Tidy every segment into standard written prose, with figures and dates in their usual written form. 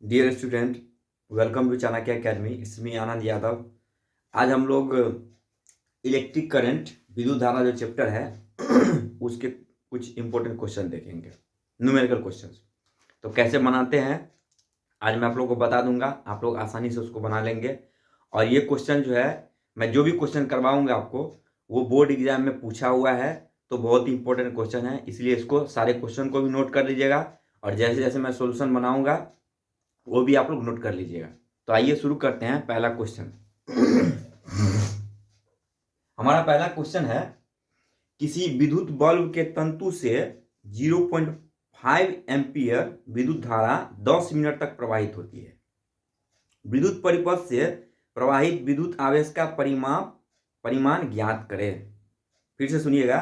Dear student, welcome to Chanakya academy. It's me Anand Yadav. आज हम लोग इलेक्ट्रिक करंट विद्युत धारा जो चैप्टर है उसके कुछ इंपॉर्टेंट क्वेश्चन देखेंगे, न्यूमेरिकल क्वेश्चंस। तो कैसे बनाते हैं आज मैं आप लोगों को बता दूंगा, आप लोग आसानी से उसको बना लेंगे। और ये क्वेश्चन जो है, मैं जो भी क्वेश्चन करवाऊंगा आपको वो बोर्ड एग्जाम में पूछा हुआ है, तो बहुत ही इंपॉर्टेंट क्वेश्चन है, इसलिए इसको सारे क्वेश्चन को भी नोट कर लीजिएगा। और जैसे जैसे मैं सोल्यूशन बनाऊंगा वो भी आप लोग नोट कर लीजिएगा। तो आइए शुरू करते हैं। पहला क्वेश्चन हमारा पहला क्वेश्चन है, किसी विद्युत बल्ब के तंतु से 0.5 एम्पियर विद्युत धारा 10 मिनट तक प्रवाहित होती है। विद्युत परिपथ से प्रवाहित विद्युत आवेश का परिमाण ज्ञात करें। फिर से सुनिएगा,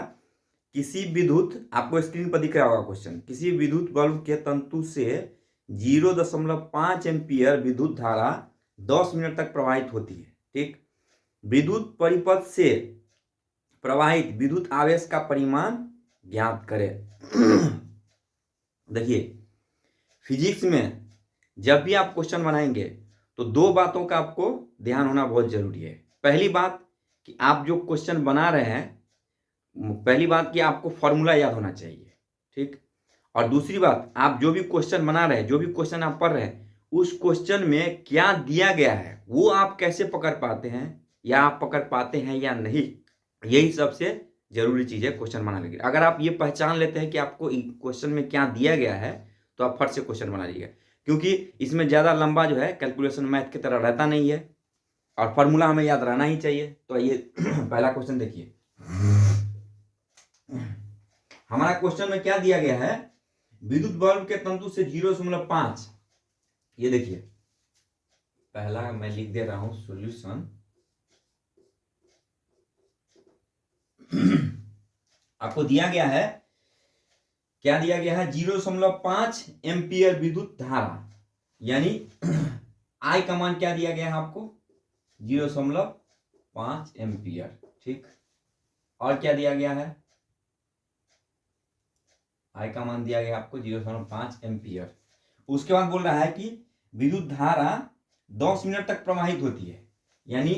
किसी विद्युत, आपको स्क्रीन पर दिख रहा होगा क्वेश्चन, किसी विद्युत बल्ब के तंतु से 0.5 एम्पियर विद्युत धारा 10 मिनट तक प्रवाहित होती है। ठीक, विद्युत परिपथ से प्रवाहित विद्युत आवेश का परिमाण ज्ञात करें। देखिए, फिजिक्स में जब भी आप क्वेश्चन बनाएंगे तो दो बातों का आपको ध्यान होना बहुत जरूरी है। पहली बात कि आप जो क्वेश्चन बना रहे हैं, पहली बात कि आपको फॉर्मूला याद होना चाहिए। ठीक, और दूसरी बात, आप जो भी क्वेश्चन बना रहे हैं, जो भी क्वेश्चन आप पढ़ रहे हैं, उस क्वेश्चन में क्या दिया गया है वो आप कैसे पकड़ पाते हैं, या आप पकड़ पाते हैं या नहीं, यही सबसे जरूरी चीज है क्वेश्चन बनाने के लिए। अगर आप ये पहचान लेते हैं कि आपको क्वेश्चन में क्या दिया गया है तो आप फट से क्वेश्चन बना लीजिएगा, क्योंकि इसमें ज्यादा लंबा जो है कैलकुलेशन मैथ की तरह रहता नहीं है, और फॉर्मूला हमें याद रहना ही चाहिए। तो ये पहला क्वेश्चन देखिए, हमारा क्वेश्चन में क्या दिया गया है, विद्युत बल्ब के तंतु से 0.5, ये देखिए, पहला मैं लिख दे रहा हूं सॉल्यूशन। आपको दिया गया है, क्या दिया गया है, 0.5 एम्पियर विद्युत धारा, यानी आई का मान क्या दिया गया है आपको, 0.5 एम्पियर। ठीक, और क्या दिया गया है, आई का मान दिया गया आपको 0.5 एम्पियर। उसके बाद बोल रहा है कि विद्युत धारा 10 मिनट तक प्रवाहित होती है, यानी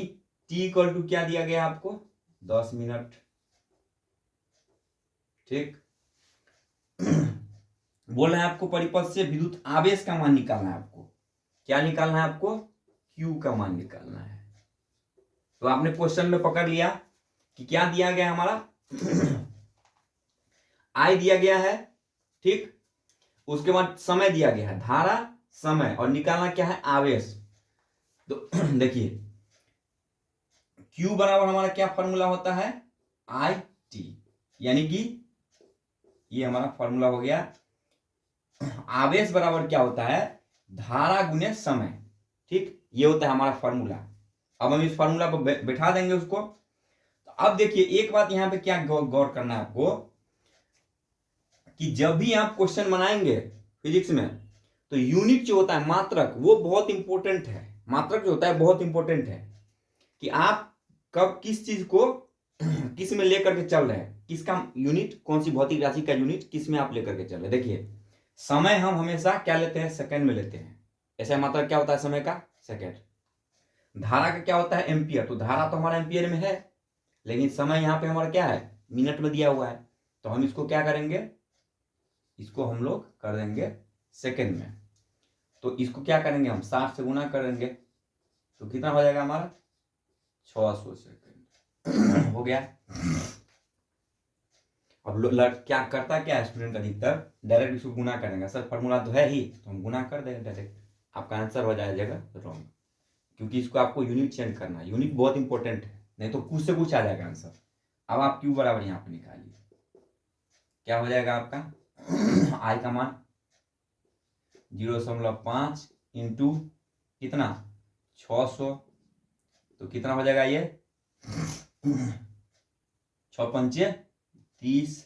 टी इक्वल टू क्या दिया गया आपको, 10 मिनट। ठीक, बोल रहे हैं आपको परिपथ से विद्युत आवेश का मान निकालना है। आपको क्या निकालना है, आपको क्यू का मान निकालना है। तो आपने क्वेश्चन में पकड़ लिया कि क्या दिया गया हमारा, आई दिया गया है। ठीक, उसके बाद समय दिया गया है, धारा, समय, और निकालना क्या है, आवेश। तो देखिए, Q बराबर हमारा क्या फॉर्मूला होता है, आई टी, यानी कि ये हमारा फॉर्मूला हो गया। आवेश बराबर क्या होता है, धारा गुने समय। ठीक, ये होता है हमारा फॉर्मूला। अब हम इस फॉर्मूला पर बैठा देंगे उसको। तो अब देखिए, एक बात यहां पे क्या गौर करना है आपको, कि जब भी आप क्वेश्चन बनाएंगे फिजिक्स में, तो यूनिट जो होता है, मात्रक, वो बहुत इंपॉर्टेंट है। मात्रक जो होता है बहुत इंपॉर्टेंट है, कि आप कब किस चीज को किस में लेकर के चल रहे हैं, किसका यूनिट, कौन सी भौतिक राशि का यूनिट किस में आप लेकर के चल रहे हैं। देखिए, समय हम हमेशा क्या लेते हैं, सेकंड में लेते हैं। ऐसा मात्रक क्या होता है समय का, सेकंड। धारा का क्या होता है, एम्पियर। तो धारा तो हमारा एम्पियर में है, लेकिन समय यहां पे हमारा क्या है, मिनट में दिया हुआ है। तो हम इसको क्या करेंगे, इसको हम लोग कर देंगे सेकंड में। तो इसको क्या करेंगे, हम 60 से गुना करेंगे, तो कितना हो जाएगा हमारा, 600 सेकंड हो गया। अब क्या करता, क्या स्टूडेंट अधिकतर डायरेक्ट इसको गुना करेंगे, सर फॉर्मूला तो है ही, तो हम गुना कर देंगे डायरेक्ट, आपका आंसर हो जाएगा रॉन्ग, क्योंकि इसको आपको यूनिट चेंज करना है। यूनिट बहुत इंपॉर्टेंट है, नहीं तो कुछ से कुछ आ जाएगा आंसर। अब आप क्यू बराबर यहाँ पे निकालिए, क्या हो जाएगा आपका, आई का मान 0.5 इंटू कितना, 600, तो कितना हो जाएगा ये, 6 पंचे 30,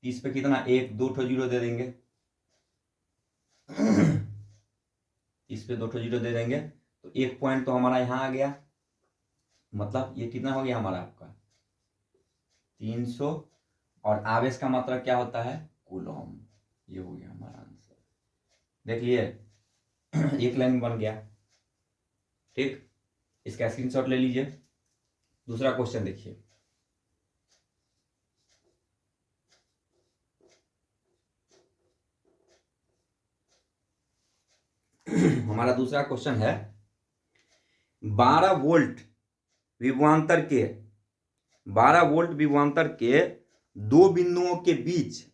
30 पे कितना, एक, दो ठो जीरो दे देंगे, इस पे दो ठो जीरो दे देंगे, तो एक पॉइंट तो हमारा यहां आ गया। मतलब ये कितना हो गया हमारा, आपका 300, और आवेश का मात्रा क्या होता है, कूलम। ये हो गया हमारा आंसर। देखिए एक लाइन बन गया। ठीक, इसका स्क्रीनशॉट ले लीजिए। दूसरा क्वेश्चन देखिए, हमारा दूसरा क्वेश्चन है 12 वोल्ट विभवांतर के 12 वोल्ट विभवांतर के दो बिंदुओं के बीच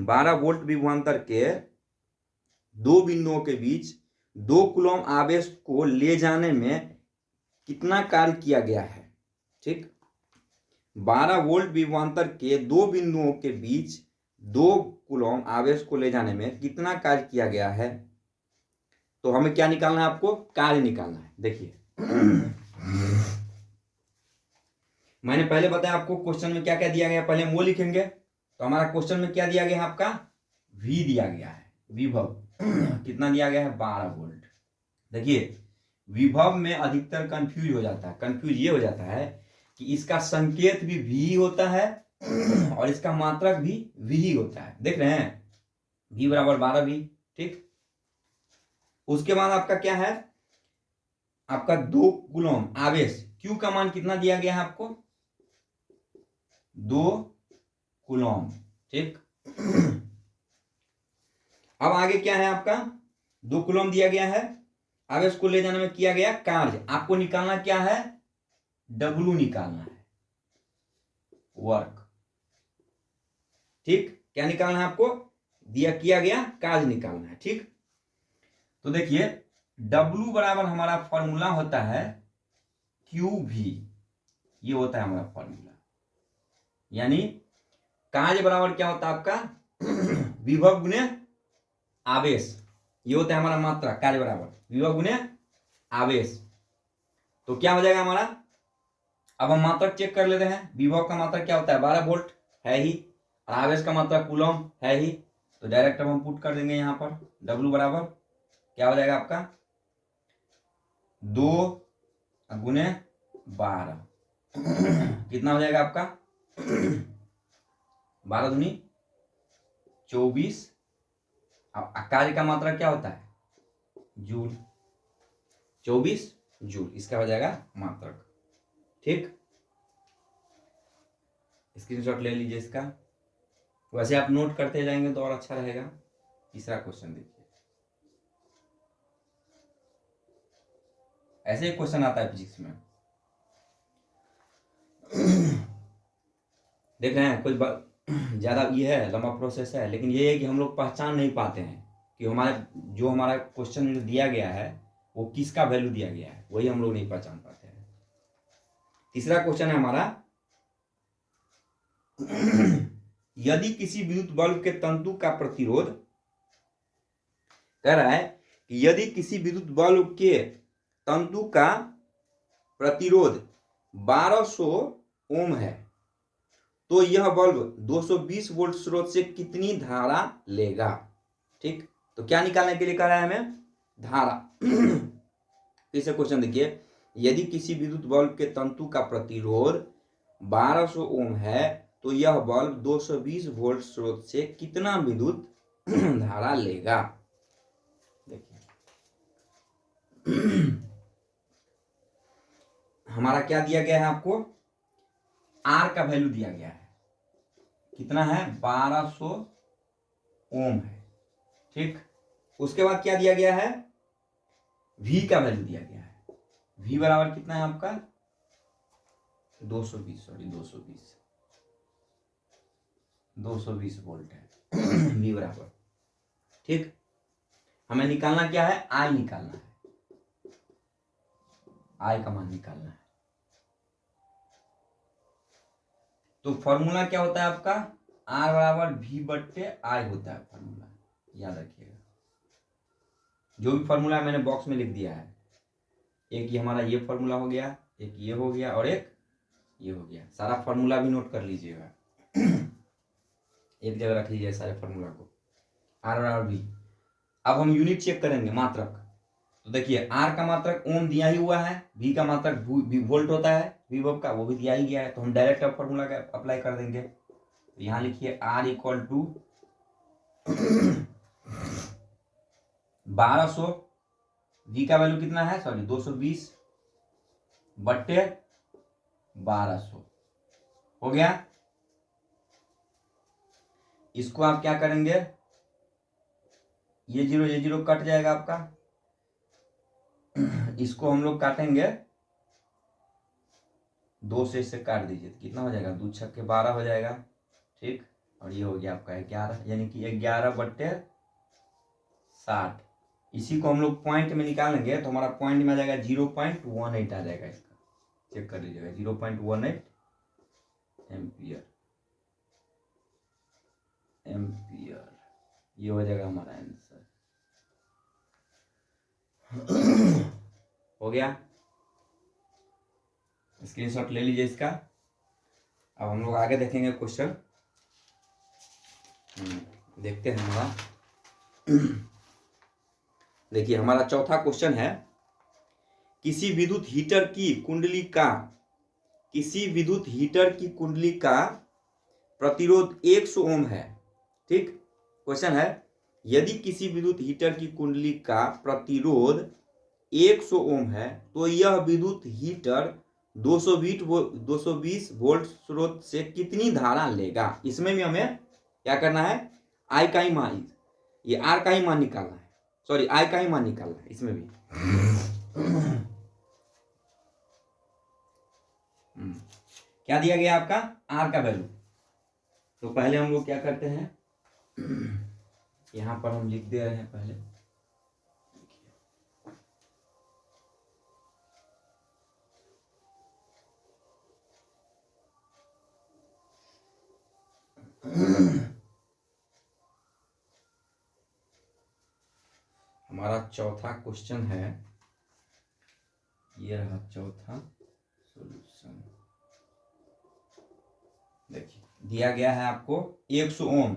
12 वोल्ट विभवांतर के दो बिंदुओं के बीच 2 कूलम आवेश को ले जाने में कितना कार्य किया गया है। ठीक, 12 वोल्ट विभवांतर के दो बिंदुओं के बीच 2 कूलम आवेश को ले जाने में कितना कार्य किया गया है। तो हमें क्या निकालना है, आपको कार्य निकालना है। देखिए मैंने पहले बताया आपको क्वेश्चन में क्या क्या दिया गया, पहले हम वो लिखेंगे। तो हमारा क्वेश्चन में क्या दिया गया है, आपका V दिया गया है, विभव कितना दिया गया है, 12 वोल्ट। देखिए विभव में अधिकतर कंफ्यूज हो जाता है, कंफ्यूज ये हो जाता है कि इसका संकेत भी V ही होता है और इसका मात्रक भी V ही होता है। देख रहे हैं, V बराबर 12V। ठीक, उसके बाद आपका क्या है, आपका 2 कूलम आवेश, Q का मान कितना दिया गया है आपको, 2 कूलम। ठीक, अब आगे क्या है, आपका 2 कूलम दिया गया है, आवेश को ले जाने में किया गया कार्य। आपको निकालना क्या है, W निकालना है, वर्क। ठीक, क्या निकालना है आपको, किया गया कार्य निकालना है। ठीक, तो देखिए W बराबर हमारा फॉर्मूला होता है QV, ये होता है हमारा फॉर्मूला। यानी कार्य बराबर क्या होता है आपका विभव गुने आवेश, ये होता है हमारा मात्रा। कार्य बराबर विभव गुने आवेश, तो क्या हो जाएगा हमारा, अब हम मात्रक चेक कर लेते हैं। विभव का मात्रक क्या होता है, 12 वोल्ट है ही, और आवेश का मात्रक कूलम है ही। तो डायरेक्ट अब हम पुट कर देंगे यहाँ पर, W बराबर क्या हो जाएगा आपका 2 गुने 12 कितना हो जाएगा आपका 12 दूनी 24। कार्य का मात्रा क्या होता है, जूल, 24 जूल, इसका हो जाएगा मात्रक। ठीक, स्क्रीनशॉट ले लीजिए इसका, वैसे आप नोट करते जाएंगे तो और अच्छा रहेगा। तीसरा क्वेश्चन देखिए, ऐसे एक क्वेश्चन आता है फिजिक्स में। देख रहे हैं, कुछ ज्यादा ये है, लंबा प्रोसेस है, लेकिन ये है कि हम लोग पहचान नहीं पाते हैं कि हमारा क्वेश्चन जो दिया गया है वो किसका वैल्यू दिया गया है, वही हम लोग नहीं पहचान पाते हैं। तीसरा क्वेश्चन है हमारा यदि किसी विद्युत बल्ब के तंतु का प्रतिरोध, कह रहा है कि यदि किसी विद्युत बल्ब के तंतु का प्रतिरोध 1200 ओम है तो यह बल्ब 220 वोल्ट स्रोत से कितनी धारा लेगा। ठीक, तो क्या निकालने के लिए कह रहा है हमें, धारा। तीसरा क्वेश्चन देखिए, यदि किसी विद्युत बल्ब के तंतु का प्रतिरोध 1200 ओम है तो यह बल्ब 220 वोल्ट स्रोत से कितना विद्युत धारा लेगा। देखिए हमारा क्या दिया गया है, आपको R का वैल्यू दिया गया है, कितना है 1200 ओम है। ठीक, उसके बाद क्या दिया गया है, V का वैल्यू दिया गया है, V बराबर कितना है आपका 220 वोल्ट है V बराबर। ठीक, हमें निकालना क्या है, I निकालना है, I का मान निकालना है। तो फॉर्मूला क्या होता है आपका, R बराबर V बट्टे I होता है फॉर्मूला, याद रखिएगा। जो भी फॉर्मूला मैंने बॉक्स में लिख दिया है, एक ये हमारा ये फॉर्मूला हो गया, एक ये हो गया और एक ये हो गया। सारा फॉर्मूला भी नोट कर लीजिएगा, एक जगह रख लीजिए सारे फॉर्मूला को, R और V। अब हम यूनिट चेक करेंगे, मात्रक। तो देखिए R का मात्रक ओम दिया ही हुआ है, V का मात्रक वोल्ट होता है विभव का, वो भी दिया ही गया है। तो हम डायरेक्ट अब फॉर्मूला का अप्लाई कर देंगे। तो यहाँ लिखिए R इक्वल टू 1200, V का वैल्यू कितना है, सॉरी 220 बट्टे 1200 हो गया। इसको आप क्या करेंगे, ये जीरो कट जाएगा आपका, इसको हम लोग काटेंगे 2 से, इससे काट दीजिए तो कितना हो जाएगा, 2 छक्के 12 हो जाएगा, ठीक। और ये हो गया आपका 11, यानी कि 11 बट्टे 60। इसी को हम लोग पॉइंट में निकालेंगे तो हमारा पॉइंट में आ जाएगा 0.18 आ जाएगा, इसका चेक कर लीजिएगा 0.18 एम्पियर, ये हो जाएगा हमारा आंसर। हो गया, स्क्रीनशॉट ले लीजिए इसका। अब हम लोग आगे देखेंगे क्वेश्चन, देखते हैं हमारा। देखिए हमारा चौथा क्वेश्चन है, किसी विद्युत हीटर की कुंडली का प्रतिरोध 100 ओम है, ठीक। क्वेश्चन है, यदि किसी विद्युत हीटर की कुंडली का प्रतिरोध 100 ओम है तो यह विद्युत हीटर 220 वोल्ट स्रोत से कितनी धारा लेगा। इसमें भी हमें क्या करना है, आई का ही मान, ये आर का ही मान निकालना है, सॉरी आई का ही मान निकालना है इसमें भी। क्या दिया गया आपका, आर का वैल्यू। तो पहले हम लोग क्या करते हैं, यहां पर हम लिख दे रहे हैं पहले, हमारा चौथा क्वेश्चन है, ये रहा चौथा सॉल्यूशन। देखिए दिया गया है आपको 100 ओम,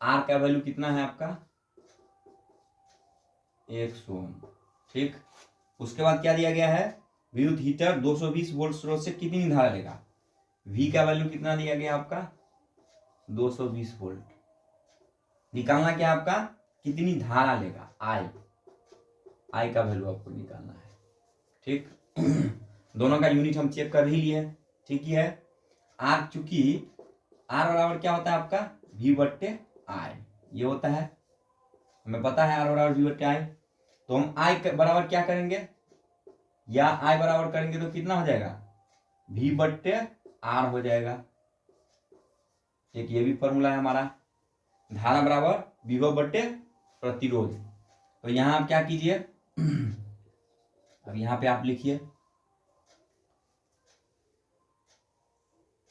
आर का वैल्यू कितना है आपका 100 ओम, ठीक। उसके बाद क्या दिया गया है, विद्युत हीटर 220 वोल्ट स्रोत से कितनी धारा लेगा। वी का वैल्यू कितना दिया गया आपका 220 वोल्ट, निकालना क्या आपका, कितनी धारा लेगा, आई का वैल्यू आपको निकालना है, ठीक। दोनों का यूनिट हम चेक कर ही लिए, ठीक ही है। आर, चूंकि आर बराबर क्या होता है आपका V बट्टे आई, ये होता है, हमें पता है आर बराबर V बट्टे आई। तो हम आई बराबर क्या करेंगे, या आई बराबर करेंगे तो कितना हो जाएगा, V बट्टे आर हो जाएगा। एक ये भी फॉर्मूला है हमारा, धारा बराबर विभव बट्टे प्रतिरोध। तो यहां आप क्या कीजिए, अब यहां पे आप लिखिए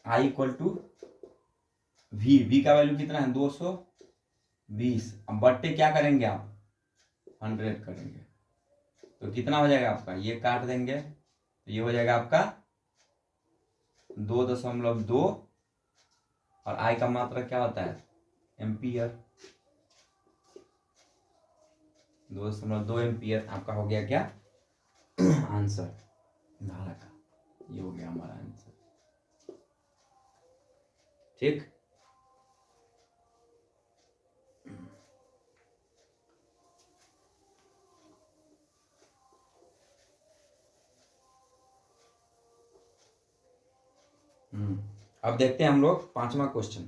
I इक्वल टू V का वैल्यू कितना है 220, अब बट्टे क्या करेंगे आप 100 करेंगे, तो कितना हो जाएगा आपका, ये काट देंगे तो ये हो जाएगा आपका 2.2, और आई का मात्रा क्या होता है एम्पियर, 2.2 एम्पियर आपका हो गया क्या आंसर धारा का, ये हो गया हमारा आंसर, ठीक। अब देखते हैं हम लोग पांचवा क्वेश्चन,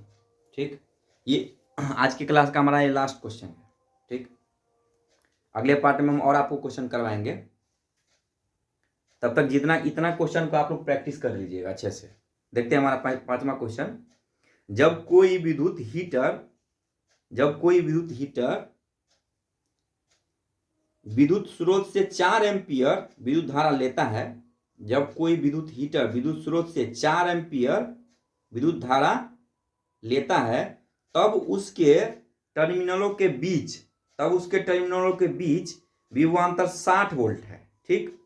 ठीक। ये आज की क्लास का हमारा ये लास्ट क्वेश्चन है, ठीक। अगले पार्ट में हम और आपको क्वेश्चन करवाएंगे, तब तक जितना इतना क्वेश्चन को आप लोग प्रैक्टिस कर लीजिएगा अच्छे से। देखते हैं हमारा पांचवा क्वेश्चन, जब कोई विद्युत हीटर विद्युत स्रोत से 4 एम्पियर विद्युत धारा लेता है, जब कोई विद्युत हीटर विद्युत स्रोत से 4 एम्पियर विद्युत धारा लेता है, तब उसके टर्मिनलों के बीच विभवांतर 60 वोल्ट है, ठीक।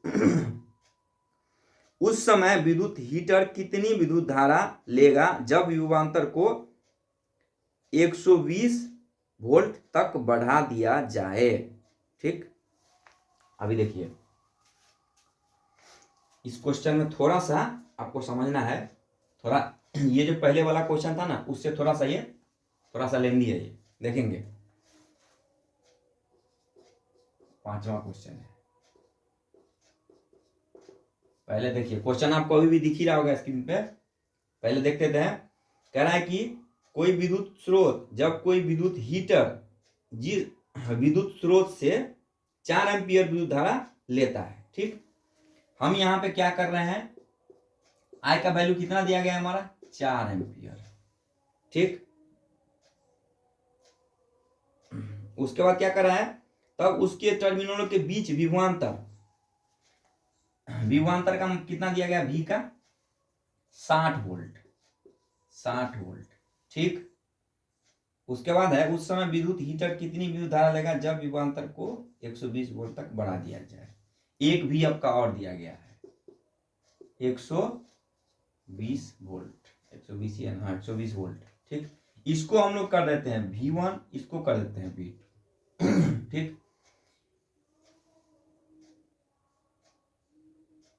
उस समय विद्युत हीटर कितनी विद्युत धारा लेगा जब विभवांतर को 120 वोल्ट तक बढ़ा दिया जाए, ठीक। अभी देखिए इस क्वेश्चन में थोड़ा सा आपको समझना है, थोड़ा ये जो पहले वाला क्वेश्चन था ना उससे थोड़ा सा लेंदी है, ये देखेंगे। 5वां क्वेश्चन है। पहले देखिए क्वेश्चन आपको अभी भी दिख ही रहा होगा स्क्रीन पे, पहले देखते हैं। कह रहा है कि कोई विद्युत स्रोत, जब कोई विद्युत हीटर जिस विद्युत स्रोत से 4 एम्पियर विद्युत धारा लेता है, ठीक। हम यहाँ पे क्या कर रहे हैं, आई का वैल्यू कितना दिया गया है हमारा, 4 एम्पियर, ठीक। उसके बाद क्या कर रहा है, तब उसके टर्मिनलों के बीच विभवांतर का कितना दिया गया, V का 60 वोल्ट, 60 वोल्ट, ठीक। उसके बाद है उस समय विद्युत हीटर कितनी विद्युत धारा लेगा जब विभवांतर को 120 वोल्ट तक बढ़ा दिया जाए। एक भी आपका और दिया गया है 120 वोल्ट, 120 वोल्ट, ठीक। इसको हम लोग कर देते हैं V1, इसको कर देते हैं V2 ठीक।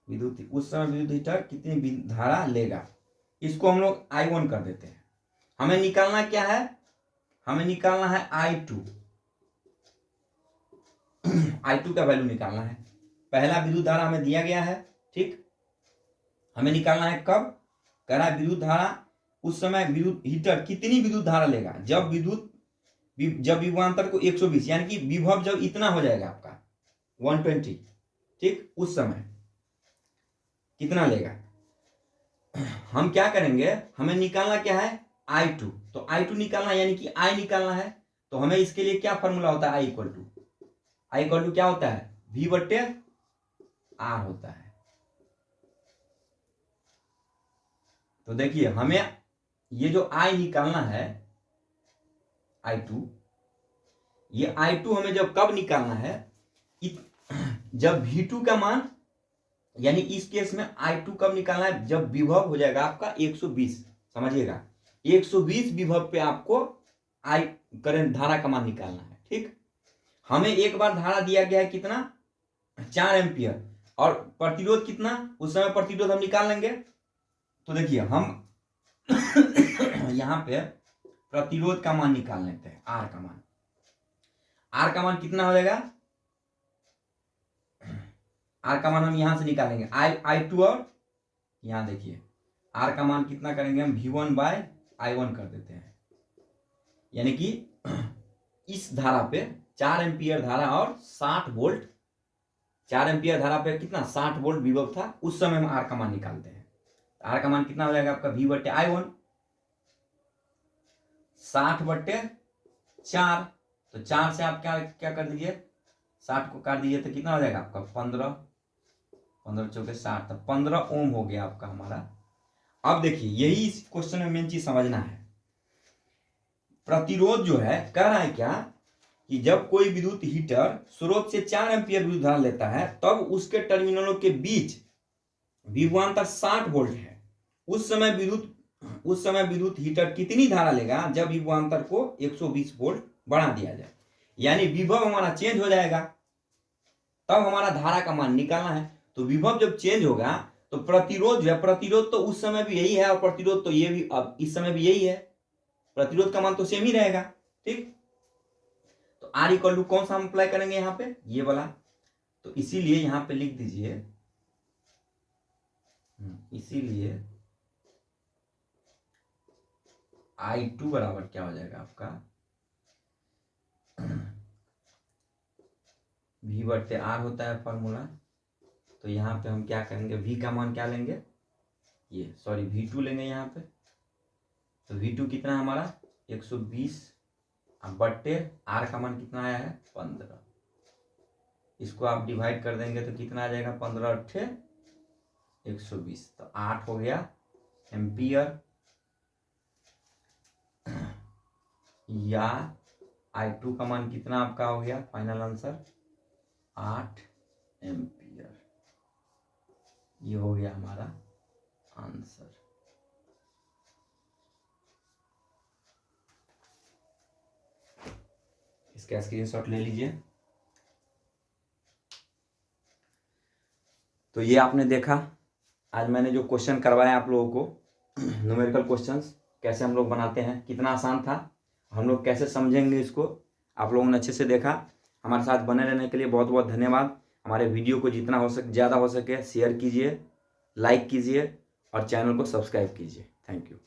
विद्युत उस समय विद्युत हीटर कितनी धारा लेगा, इसको हम लोग I1 कर देते हैं। हमें निकालना क्या है, हमें निकालना है I2 का वैल्यू निकालना है। पहला विद्युत धारा हमें दिया गया है, ठीक। हमें निकालना है कब, कह रहा है विद्युत धारा उस समय विद्युत हीटर कितनी विद्युत धारा लेगा जब विभवांतर को 120 यानी कि विभव जब इतना हो जाएगा आपका 120, ठीक, उस समय कितना लेगा। हम क्या करेंगे, हमें निकालना क्या है I2, तो I2 निकालना यानी कि I निकालना है, तो हमें इसके लिए क्या फॉर्मूला होता है, I इक्वल टू क्या होता है, V/R होता है। तो देखिए हमें ये जो I निकालना है I2, ये I2 हमें जब कब निकालना है, जब V2 का मान, यानी इस केस में I2 कब निकालना है, जब विभव हो जाएगा आपका 120, समझिएगा 120 विभव पे आपको I करंट धारा का मान निकालना है, ठीक। हमें एक बार धारा दिया गया है कितना, 4 एम्पियर, और प्रतिरोध कितना, उस समय प्रतिरोध हम निकाल लेंगे। तो देखिए हम यहां पे प्रतिरोध का मान निकाल लेते हैं, R का मान कितना हो जाएगा, R का मान हम यहां से निकालेंगे I2, और यहां देखिए R का मान कितना करेंगे हम, V1/I1 कर देते हैं, यानी कि इस धारा पे 4 एम्पियर धारा और 60 वोल्ट, 4 एम्पियर धारा पे कितना 60 वोल्ट विभव था, उस समय हम R का मान निकालते हैं। R का मान कितना हो जाएगा आपका, V/I1 60/4, तो 4 से आप क्या कर दीजिए, 60 को काट दीजिए तो कितना हो जाएगा आपका 15 चौके 60, तो 15 ओम हो गया आपका हमारा। अब देखिए यही इस क्वेश्चन में मेन चीज समझना है, प्रतिरोध जो है कह रहा है क्या कि जब कोई विद्युत हीटर स्रोत से 4 एम्पियर विद्युत धारा लेता है तब उसके टर्मिनलों के बीच विभवांतर 60 वोल्ट है। उस समय विद्युत हीटर कितनी धारा लेगा जब विभवांतर को 120 वोल्ट बढ़ा दिया जाए, यानी विभव हमारा चेंज हो जाएगा, तब हमारा धारा का मान निकालना है। तो विभव जब चेंज होगा तो प्रतिरोध जो है, प्रतिरोध तो उस समय भी यही है और प्रतिरोध तो ये भी अब इस समय भी यही है, प्रतिरोध का मान तो सेम ही रहेगा, ठीक। तो R इक्वल टू कौन सा हम अप्लाई करेंगे यहाँ पे, ये वाला, तो इसीलिए यहाँ पे लिख दीजिए, इसीलिए I2 बराबर क्या हो जाएगा आपका, V/R होता है फॉर्मूला। तो यहाँ पे हम क्या करेंगे, V का मान क्या लेंगे, ये सॉरी V2 लेंगे यहाँ पे, तो V2 कितना है हमारा 120 बट्टे R का मान कितना आया है 15, इसको आप डिवाइड कर देंगे तो कितना आ जाएगा 15 × 120, तो 8 हो गया एम्पियर, या I2 का मान कितना आपका हो गया, फाइनल आंसर 8 एम्पियर, ये हो गया हमारा आंसर। इसका स्क्रीनशॉट ले लीजिए। तो ये आपने देखा आज मैंने जो क्वेश्चन करवाया आप लोगों को, न्यूमेरिकल क्वेश्चंस कैसे हम लोग बनाते हैं, कितना आसान था, हम लोग कैसे समझेंगे इसको, आप लोगों ने अच्छे से देखा। हमारे साथ बने रहने के लिए बहुत बहुत धन्यवाद। हमारे वीडियो को जितना हो सके ज़्यादा हो सके शेयर कीजिए, लाइक कीजिए और चैनल को सब्सक्राइब कीजिए। Thank you.